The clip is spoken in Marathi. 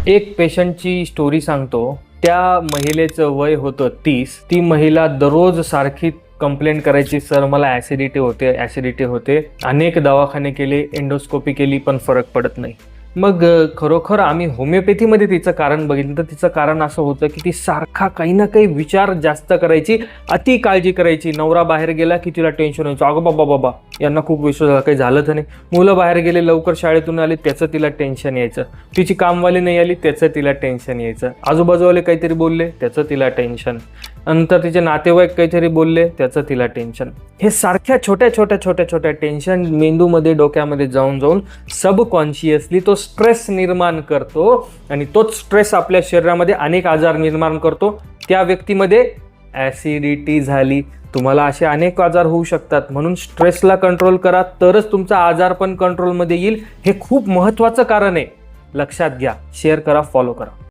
एक पेशंटची स्टोरी सांगतो. त्या महिलेचं वय होतं 30. ती महिला दररोज सारखी कंप्लेंट करायची, सर मला ॲसिडिटी होते. अनेक दवाखाने केले, एंडोस्कोपी केली, पण फरक पडत नाही. मग खरोखर आम्ही होमिओपॅथीमध्ये तिचं कारण बघितलं तर तिचं कारण असं होतं की ती सारखा काही ना काही विचार जास्त करायची, अति काळजी करायची. नवरा बाहेर गेला की तिला टेन्शन व्हायचं, अगं बाबा यांना खूप विश्वास झाला, काही झालं तर नाही. मुलं बाहेर गेले, लवकर शाळेतून आले, त्याचं तिला टेन्शन यायचं. तिची कामवाली नाही आली, त्याचं तिला टेन्शन यायचं. आजूबाजूवाले काहीतरी बोलले, त्याचं तिला टेन्शन. नंतर तिचे नातेवाईक काहीतरी बोलले, त्याचं तिला टेन्शन. हे सारख्या छोट्या टेन्शन मेंदूमध्ये, डोक्यामध्ये जाऊन सबकॉन्शियसली तो स्ट्रेस निर्माण करतो आणि तोच स्ट्रेस आपल्या शरीरामध्ये अनेक आजार निर्माण करतो. त्या व्यक्तीमध्ये ॲसिडिटी झाली. तुम्हाला असे अनेक आजार होऊ शकतात. म्हणून स्ट्रेसला कंट्रोल करा, तरच तुमचा आजार पण कंट्रोलमध्ये येईल. हे खूप महत्त्वाचं कारण आहे, लक्षात घ्या. शेअर करा, फॉलो करा.